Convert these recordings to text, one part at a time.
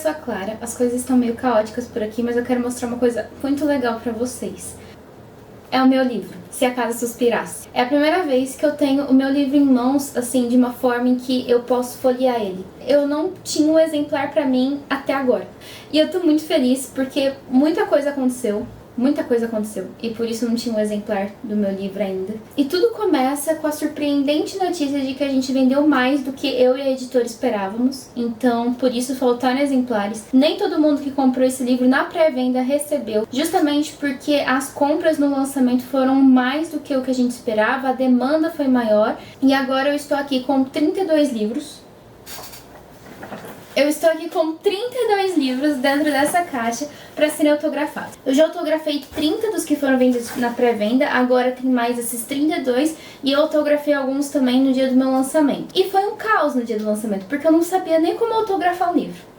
sou a Clara. As coisas estão meio caóticas por aqui, mas eu quero mostrar uma coisa muito legal pra vocês. É o meu livro, Se Acaso Suspirasse. É a primeira vez que eu tenho o meu livro em mãos, assim, de uma forma em que eu posso folhear ele. Eu não tinha um exemplar pra mim até agora. E eu tô muito feliz porque muita coisa aconteceu. E por isso não tinha um exemplar do meu livro ainda. E tudo começa com a surpreendente notícia de que a gente vendeu mais do que eu e a editora esperávamos. Então, por isso faltaram exemplares. Nem todo mundo que comprou esse livro na pré-venda recebeu, justamente porque as compras no lançamento foram mais do que o que a gente esperava, a demanda foi maior. E agora eu estou aqui com 32 livros. Eu estou aqui com 32 livros dentro dessa caixa para serem autografados. Eu já autografei 30 dos que foram vendidos na pré-venda, agora tem mais esses 32 e eu autografei alguns também no dia do meu lançamento. E foi um caos no dia do lançamento, porque eu não sabia nem como autografar um livro.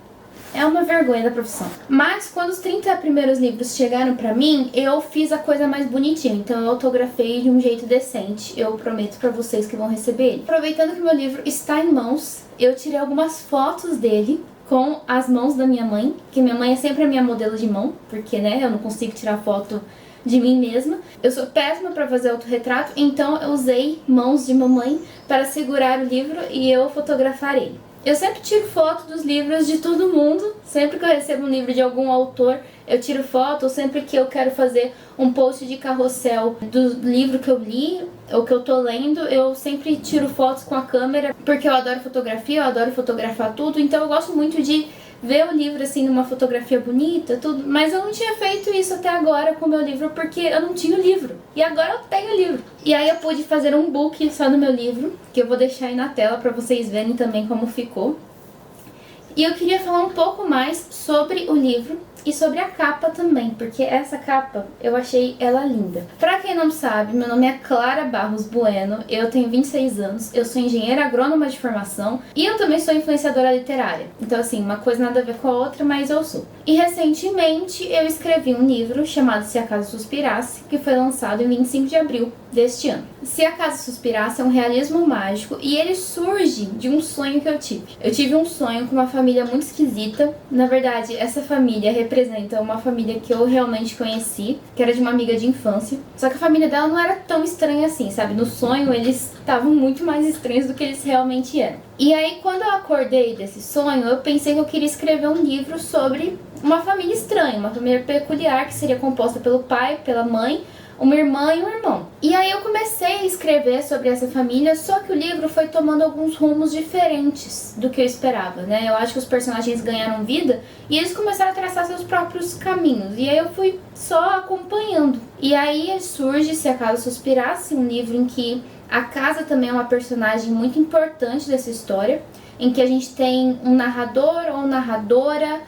É uma vergonha da profissão. Mas quando os 30 primeiros livros chegaram pra mim, eu fiz a coisa mais bonitinha. Então eu autografei de um jeito decente. Eu prometo pra vocês que vão receber ele. Aproveitando que meu livro está em mãos, eu tirei algumas fotos dele com as mãos da minha mãe. Que minha mãe é sempre a minha modelo de mão, porque, né, eu não consigo tirar foto de mim mesma. Eu sou péssima pra fazer autorretrato, então eu usei mãos de mamãe para segurar o livro e eu fotografar ele. Eu sempre tiro foto dos livros de todo mundo. Sempre que eu recebo um livro de algum autor, eu tiro foto. Ou sempre que eu quero fazer um post de carrossel do livro que eu li ou que eu tô lendo, eu sempre tiro fotos com a câmera, porque eu adoro fotografia, eu adoro fotografar tudo. Então eu gosto muito de ver o livro assim numa fotografia bonita, tudo, mas eu não tinha feito isso até agora com o meu livro porque eu não tinha o livro. E agora eu tenho o livro. E aí eu pude fazer um book só do meu livro, que eu vou deixar aí na tela pra vocês verem também como ficou. E eu queria falar um pouco mais sobre o livro e sobre a capa também, porque essa capa eu achei ela linda. Pra quem não sabe, meu nome é Clara Barros Bueno, eu tenho 26 anos, eu sou engenheira agrônoma de formação e eu também sou influenciadora literária. Então assim, uma coisa nada a ver com a outra, mas eu sou. E recentemente eu escrevi um livro chamado Se Acaso Suspirasse, que foi lançado em 25 de abril deste ano. Se Acaso Suspirasse é um realismo mágico e ele surge de um sonho que eu tive. Eu tive um sonho com uma família muito esquisita. Na verdade, essa família representa uma família que eu realmente conheci, que era de uma amiga de infância. Só que a família dela não era tão estranha assim, sabe? No sonho eles estavam muito mais estranhos do que eles realmente eram. E aí, quando eu acordei desse sonho, eu pensei que eu queria escrever um livro sobre uma família estranha, uma família peculiar, que seria composta pelo pai, pela mãe, uma irmã e um irmão. E aí eu comecei a escrever sobre essa família, só que o livro foi tomando alguns rumos diferentes do que eu esperava, né? Eu acho que os personagens ganharam vida e eles começaram a traçar seus próprios caminhos. E aí eu fui só acompanhando. E aí surge Se Acaso Suspirasse, um livro em que a casa também é uma personagem muito importante dessa história, em que a gente tem um narrador ou narradora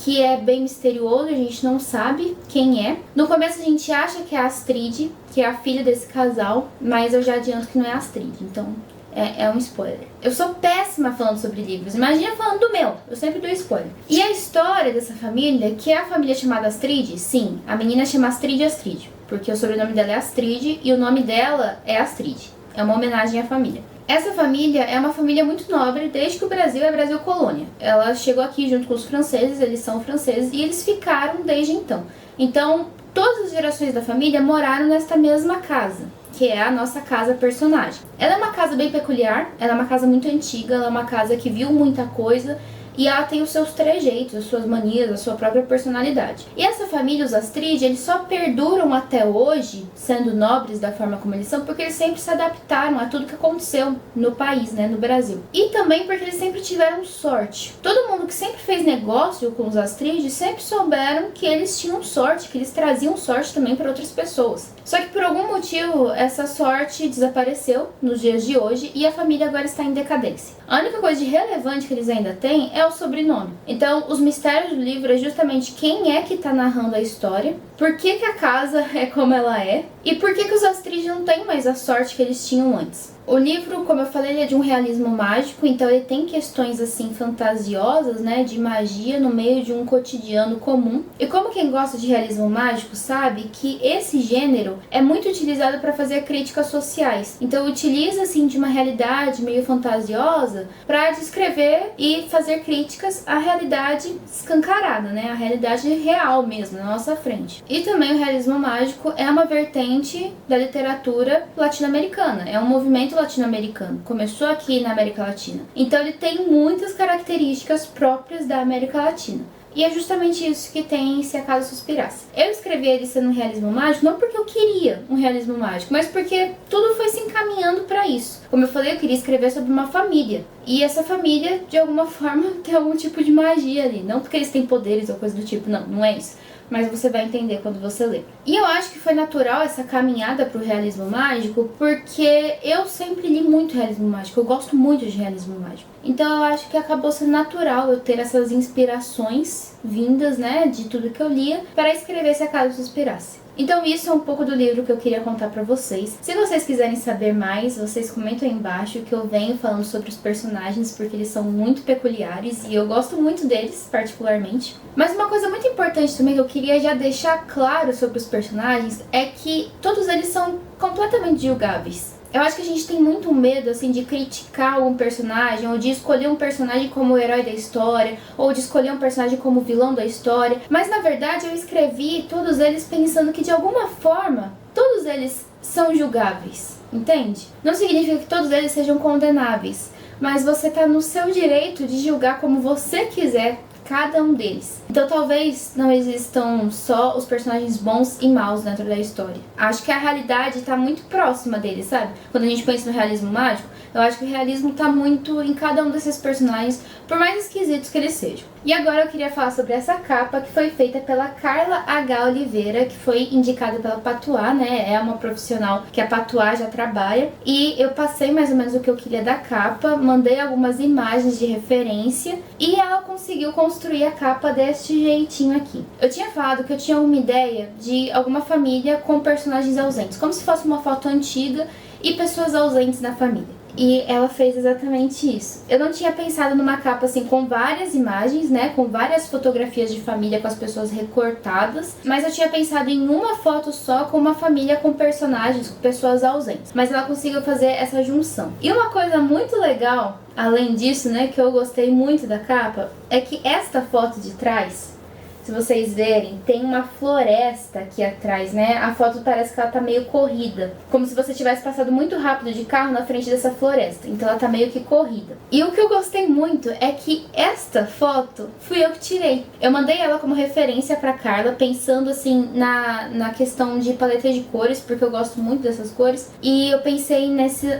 que é bem misterioso, a gente não sabe quem é. No começo a gente acha que é a Astrid, que é a filha desse casal, mas eu já adianto que não é a Astrid, então é um spoiler. Eu sou péssima falando sobre livros, imagina falando do meu, eu sempre dou spoiler. E a história dessa família, que é a família chamada Astrid, sim, a menina chama Astrid, porque o sobrenome dela é Astrid e o nome dela é Astrid. É uma homenagem à família. Essa família é uma família muito nobre desde que o Brasil é Brasil colônia. Ela chegou aqui junto com os franceses, eles são franceses e eles ficaram desde então. Então, todas as gerações da família moraram nesta mesma casa, que é a nossa casa personagem. Ela é uma casa bem peculiar, ela é uma casa muito antiga, ela é uma casa que viu muita coisa e ela tem os seus trejeitos, as suas manias, a sua própria personalidade. E essa família, os Astrid, eles só perduram até hoje, sendo nobres da forma como eles são, porque eles sempre se adaptaram a tudo que aconteceu no país, né, no Brasil. E também porque eles sempre tiveram sorte. Todo mundo que sempre fez negócio com os Astrid sempre souberam que eles tinham sorte, que eles traziam sorte também para outras pessoas. Só que por algum motivo essa sorte desapareceu nos dias de hoje e a família agora está em decadência. A única coisa de relevante que eles ainda têm é o sobrenome. Então, os mistérios do livro é justamente quem é que está narrando a história, por que a casa é como ela é e por que os Astrid não têm mais a sorte que eles tinham antes. O livro, como eu falei, ele é de um realismo mágico, então ele tem questões assim fantasiosas, né, de magia no meio de um cotidiano comum. E como quem gosta de realismo mágico sabe que esse gênero é muito utilizado para fazer críticas sociais. Então utiliza assim de uma realidade meio fantasiosa para descrever e fazer críticas à realidade escancarada, né, a realidade real mesmo na nossa frente. E também o realismo mágico é uma vertente da literatura latino-americana, é um movimento latino-americano, começou aqui na América Latina. Então ele tem muitas características próprias da América Latina. E é justamente isso que tem em Se Acaso Suspirasse. Eu escrevi ele sendo um realismo mágico não porque eu queria um realismo mágico, mas porque tudo foi se encaminhando para isso. Como eu falei, eu queria escrever sobre uma família. E essa família, de alguma forma, tem algum tipo de magia ali. Não porque eles têm poderes ou coisa do tipo, não é isso. Mas você vai entender quando você ler. E eu acho que foi natural essa caminhada pro realismo mágico, porque eu sempre li muito realismo mágico, eu gosto muito de realismo mágico. Então eu acho que acabou sendo natural eu ter essas inspirações vindas, né, de tudo que eu lia, para escrever Se Acaso Suspirasse. Então isso é um pouco do livro que eu queria contar pra vocês. Se vocês quiserem saber mais, vocês comentam aí embaixo que eu venho falando sobre os personagens, porque eles são muito peculiares e eu gosto muito deles, particularmente. Mas uma coisa muito importante também que eu queria já deixar claro sobre os personagens é que todos eles são completamente julgáveis. Eu acho que a gente tem muito medo, assim, de criticar algum personagem, ou de escolher um personagem como o herói da história, ou de escolher um personagem como o vilão da história. Mas, na verdade, eu escrevi todos eles pensando que, de alguma forma, todos eles são julgáveis, entende? Não significa que todos eles sejam condenáveis, mas você tá no seu direito de julgar como você quiser cada um deles. Então talvez não existam só os personagens bons e maus dentro da história. Acho que a realidade tá muito próxima deles, sabe? Quando a gente pensa no realismo mágico, eu acho que o realismo tá muito em cada um desses personagens, por mais esquisitos que eles sejam. E agora eu queria falar sobre essa capa que foi feita pela Carla H. Oliveira, que foi indicada pela Patuá, né? É uma profissional que a Patuá já trabalha. E eu passei mais ou menos o que eu queria da capa, mandei algumas imagens de referência e ela conseguiu construir a capa deste jeitinho aqui. Eu tinha falado que eu tinha uma ideia de alguma família com personagens ausentes, como se fosse uma foto antiga e pessoas ausentes na família. E ela fez exatamente isso. Eu não tinha pensado numa capa assim com várias imagens, né, com várias fotografias de família com as pessoas recortadas, mas eu tinha pensado em uma foto só com uma família com personagens, com pessoas ausentes. Mas ela conseguiu fazer essa junção. E uma coisa muito legal, além disso, né, que eu gostei muito da capa, é que esta foto de trás, se vocês verem, tem uma floresta aqui atrás, né? A foto parece que ela tá meio corrida, como se você tivesse passado muito rápido de carro na frente dessa floresta. Então ela tá meio que corrida. E o que eu gostei muito é que esta foto fui eu que tirei. Eu mandei ela como referência pra Carla, pensando assim na questão de paleta de cores, porque eu gosto muito dessas cores. E eu pensei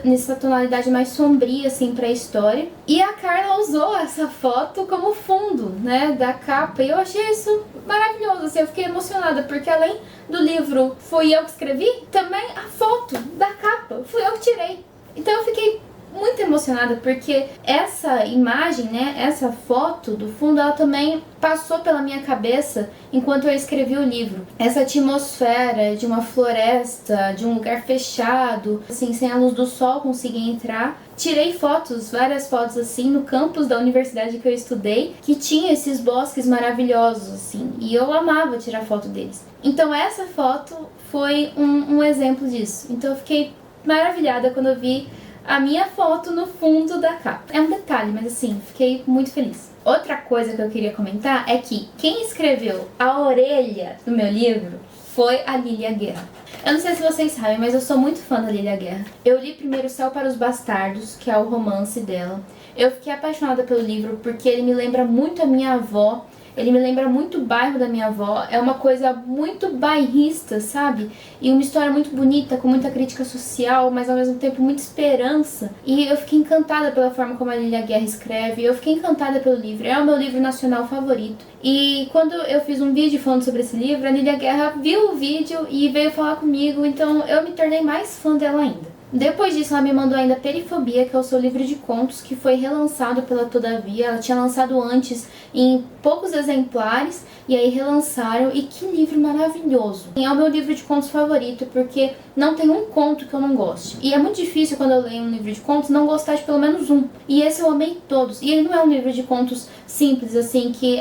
nessa tonalidade mais sombria, assim, pra história. E a Carla usou essa foto como fundo, né, da capa. E eu achei isso maravilhoso, assim, eu fiquei emocionada, porque além do livro fui eu que escrevi, também a foto da capa fui eu que tirei. Então eu fiquei muito emocionada, porque essa imagem, né, essa foto do fundo, ela também passou pela minha cabeça enquanto eu escrevi o livro. Essa atmosfera de uma floresta, de um lugar fechado, assim, sem a luz do sol conseguir entrar. Tirei fotos, várias fotos assim, no campus da universidade que eu estudei, que tinha esses bosques maravilhosos, assim, e eu amava tirar foto deles. Então essa foto foi um exemplo disso. Então eu fiquei maravilhada quando eu vi a minha foto no fundo da capa. É um detalhe, mas assim, fiquei muito feliz. Outra coisa que eu queria comentar é que quem escreveu a orelha do meu livro foi a Lília Guerra. Eu não sei se vocês sabem, mas eu sou muito fã da Lília Guerra. Eu li primeiro Céu para os Bastardos, que é o romance dela. Eu fiquei apaixonada pelo livro porque ele me lembra muito a minha avó. Ele me lembra muito o bairro da minha avó. É uma coisa muito bairrista, sabe? E uma história muito bonita, com muita crítica social, mas ao mesmo tempo muita esperança. E eu fiquei encantada pela forma como a Lília Guerra escreve. Eu fiquei encantada pelo livro. É o meu livro nacional favorito. E quando eu fiz um vídeo falando sobre esse livro, a Lília Guerra viu o vídeo e veio falar comigo. Então eu me tornei mais fã dela ainda. Depois disso, ela me mandou ainda Perifobia, que é o seu livro de contos, que foi relançado pela Todavia. Ela tinha lançado antes em poucos exemplares, e aí relançaram. E que livro maravilhoso! É o meu livro de contos favorito, porque não tem um conto que eu não goste. E é muito difícil, quando eu leio um livro de contos, não gostar de pelo menos um. E esse eu amei todos. E ele não é um livro de contos simples, assim, que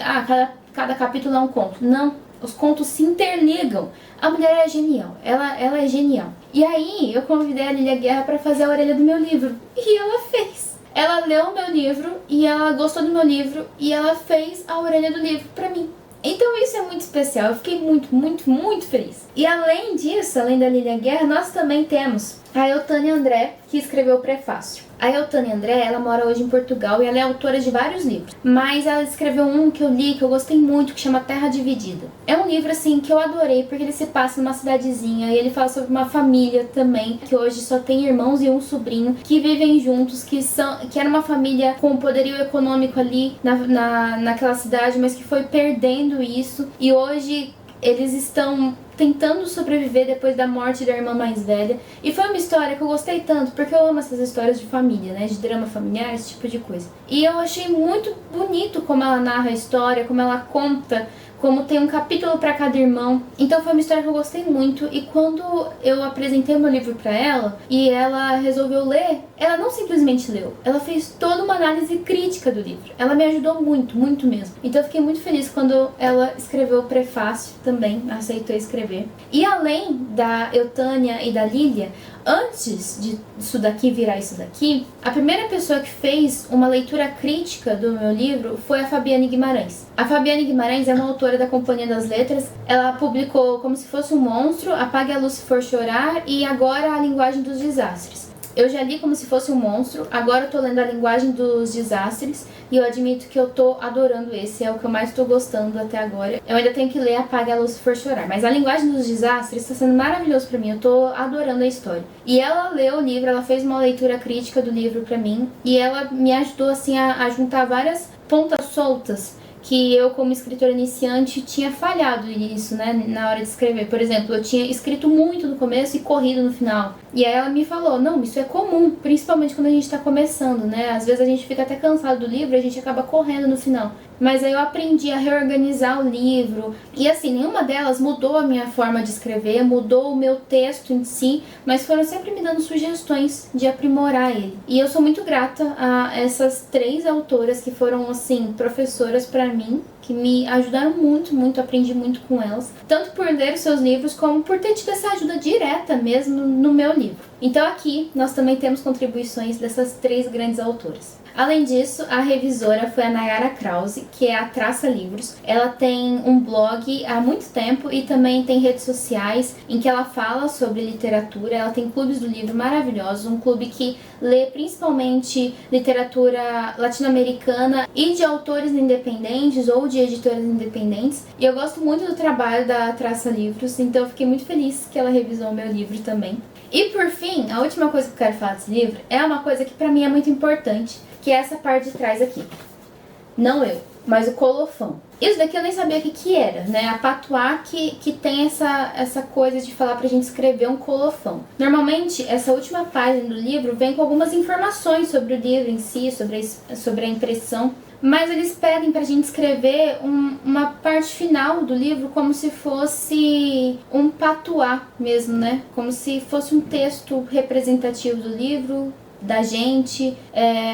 cada capítulo é um conto. Não. Os contos se interligam. A mulher é genial. Ela é genial. E aí, eu convidei a Lilia Guerra para fazer a orelha do meu livro. E ela fez. Ela leu o meu livro e ela gostou do meu livro e ela fez a orelha do livro para mim. Então isso é muito especial. Eu fiquei muito, muito, muito feliz. E além disso, além da Lilia Guerra, nós também temos a Eutânia André, que escreveu o prefácio. A Eutânia André, ela mora hoje em Portugal e ela é autora de vários livros. Mas ela escreveu um que eu li, que eu gostei muito, que chama Terra Dividida. É um livro, assim, que eu adorei, porque ele se passa numa cidadezinha e ele fala sobre uma família também, que hoje só tem irmãos e um sobrinho, que vivem juntos, que era uma família com poderio econômico ali naquela cidade, mas que foi perdendo isso. E hoje eles estão tentando sobreviver depois da morte da irmã mais velha. E foi uma história que eu gostei tanto, porque eu amo essas histórias de família, né? De drama familiar, esse tipo de coisa. E eu achei muito bonito como ela narra a história, como ela conta, como tem um capítulo para cada irmão. Então foi uma história que eu gostei muito. E quando eu apresentei o meu livro para ela e ela resolveu ler, ela não simplesmente leu, ela fez toda uma análise crítica do livro. Ela me ajudou muito, muito mesmo. Então eu fiquei muito feliz quando ela escreveu o prefácio também, aceitou escrever. E além da Eutânia e da Lilia, antes disso daqui virar isso daqui, a primeira pessoa que fez uma leitura crítica do meu livro foi a Fabiane Guimarães. A Fabiane Guimarães é uma autora da Companhia das Letras. Ela publicou Como Se Fosse um Monstro, Apague a Luz Se For Chorar e agora A Linguagem dos Desastres. Eu já li Como Se Fosse um Monstro, agora eu tô lendo A Linguagem dos Desastres e eu admito que eu tô adorando esse, é o que eu mais tô gostando até agora. Eu ainda tenho que ler Apague a Luz Se For Chorar, mas A Linguagem dos Desastres tá sendo maravilhoso pra mim, eu tô adorando a história. E ela leu o livro, ela fez uma leitura crítica do livro pra mim e ela me ajudou assim a juntar várias pontas soltas que eu, como escritora iniciante, tinha falhado nisso, né, na hora de escrever. Por exemplo, eu tinha escrito muito no começo e corrido no final. E aí ela me falou, não, isso é comum, principalmente quando a gente tá começando, né? Às vezes a gente fica até cansado do livro e a gente acaba correndo no final. Mas aí eu aprendi a reorganizar o livro. E assim, nenhuma delas mudou a minha forma de escrever, mudou o meu texto em si, mas foram sempre me dando sugestões de aprimorar ele. E eu sou muito grata a essas 3 autoras que foram, assim, professoras pra mim, que me ajudaram muito, muito, aprendi muito com elas. Tanto por ler os seus livros, como por ter tido essa ajuda direta mesmo no meu livro. Então aqui nós também temos contribuições dessas 3 grandes autoras. Além disso, a revisora foi a Nayara Krause, que é a Traça Livros. Ela tem um blog há muito tempo e também tem redes sociais em que ela fala sobre literatura. Ela tem clubes do livro maravilhosos, um clube que lê principalmente literatura latino-americana e de autores independentes ou de editoras independentes. E eu gosto muito do trabalho da Traça Livros, então eu fiquei muito feliz que ela revisou o meu livro também. E por fim, a última coisa que eu quero falar desse livro é uma coisa que pra mim é muito importante, que é essa parte de trás aqui. Não eu, mas o colofão. Isso daqui eu nem sabia o que era, né? A patuá que tem essa coisa de falar pra gente escrever um colofão. Normalmente, essa última página do livro vem com algumas informações sobre o livro em si, sobre a impressão. Mas eles pedem pra gente escrever uma parte final do livro como se fosse um patuá mesmo, né? Como se fosse um texto representativo do livro, da gente,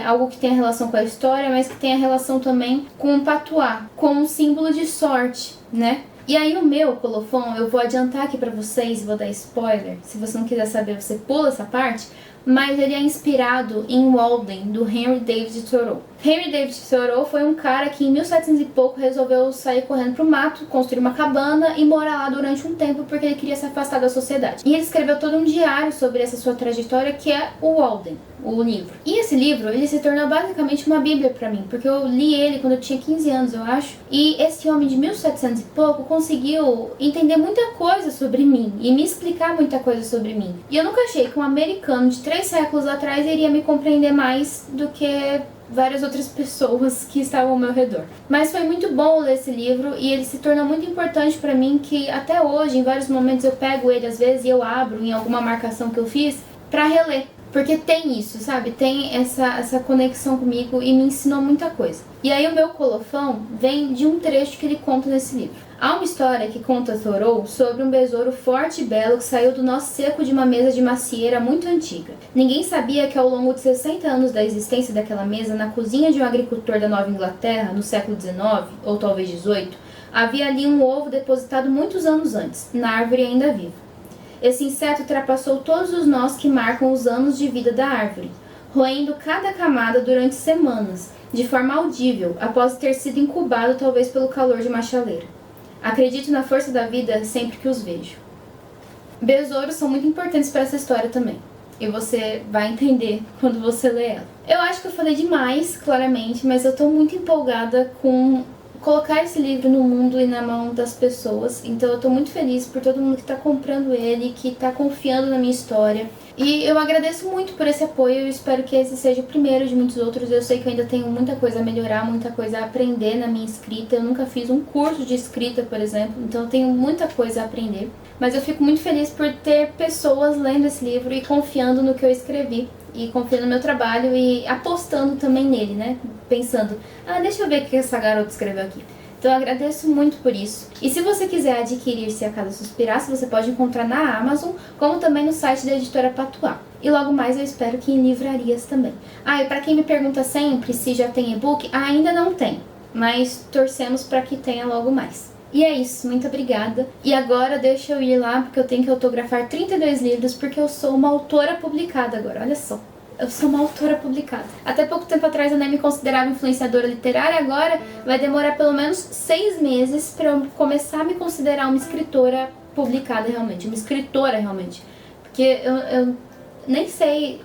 algo que tenha relação com a história, mas que tenha relação também com o patuá, com um símbolo de sorte, né? E aí o meu colofão, eu vou adiantar aqui pra vocês, vou dar spoiler, se você não quiser saber, você pula essa parte, mas ele é inspirado em Walden, do Henry David Thoreau. Henry David Thoreau foi um cara que em 1700 e pouco resolveu sair correndo pro mato, construir uma cabana e morar lá durante um tempo porque ele queria se afastar da sociedade. E ele escreveu todo um diário sobre essa sua trajetória, que é o Walden, o livro. E esse livro, ele se tornou basicamente uma bíblia pra mim, porque eu li ele quando eu tinha 15 anos, eu acho, e esse homem de 1700 e pouco conseguiu entender muita coisa sobre mim e me explicar muita coisa sobre mim. E eu nunca achei que um americano de 3 séculos atrás iria me compreender mais do que várias outras pessoas que estavam ao meu redor. Mas foi muito bom ler esse livro e ele se tornou muito importante pra mim, que até hoje, em vários momentos eu pego ele às vezes e eu abro em alguma marcação que eu fiz pra reler. Porque tem isso, sabe? Tem essa conexão comigo e me ensinou muita coisa. E aí o meu colofão vem de um trecho que ele conta nesse livro. Há uma história que conta Thoreau sobre um besouro forte e belo que saiu do nó seco de uma mesa de macieira muito antiga. Ninguém sabia que ao longo de 60 anos da existência daquela mesa, na cozinha de um agricultor da Nova Inglaterra, no século XIX, ou talvez XVIII, havia ali um ovo depositado muitos anos antes, na árvore ainda viva. Esse inseto ultrapassou todos os nós que marcam os anos de vida da árvore, roendo cada camada durante semanas, de forma audível, após ter sido incubado talvez pelo calor de uma chaleira. Acredito na força da vida sempre que os vejo. Besouros são muito importantes para essa história também, e você vai entender quando você ler ela. Eu acho que eu falei demais, claramente, mas eu tô muito empolgada com colocar esse livro no mundo e na mão das pessoas, então eu tô muito feliz por todo mundo que tá comprando ele, que tá confiando na minha história. E eu agradeço muito por esse apoio, eu espero que esse seja o primeiro de muitos outros. Eu sei que eu ainda tenho muita coisa a melhorar, muita coisa a aprender na minha escrita. Eu nunca fiz um curso de escrita, por exemplo, então eu tenho muita coisa a aprender. Mas eu fico muito feliz por ter pessoas lendo esse livro e confiando no que eu escrevi. E confiando no meu trabalho e apostando também nele, né? Pensando, deixa eu ver o que essa garota escreveu aqui. Então eu agradeço muito por isso. E se você quiser adquirir Se a Casa Suspirasse, você pode encontrar na Amazon, como também no site da editora Patuá. E logo mais eu espero que em livrarias também. E pra quem me pergunta sempre se já tem e-book, ainda não tem. Mas torcemos para que tenha logo mais. E é isso, muito obrigada. E agora deixa eu ir lá, porque eu tenho que autografar 32 livros, porque eu sou uma autora publicada agora, olha só. Eu sou uma autora publicada. Até pouco tempo atrás eu nem me considerava influenciadora literária, agora vai demorar pelo menos 6 meses para eu começar a me considerar uma escritora publicada realmente, uma escritora realmente. Porque eu nem sei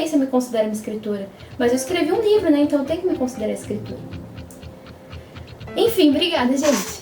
se eu me considero uma escritora, mas eu escrevi um livro, né, então eu tenho que me considerar escritora. Enfim, obrigada, gente.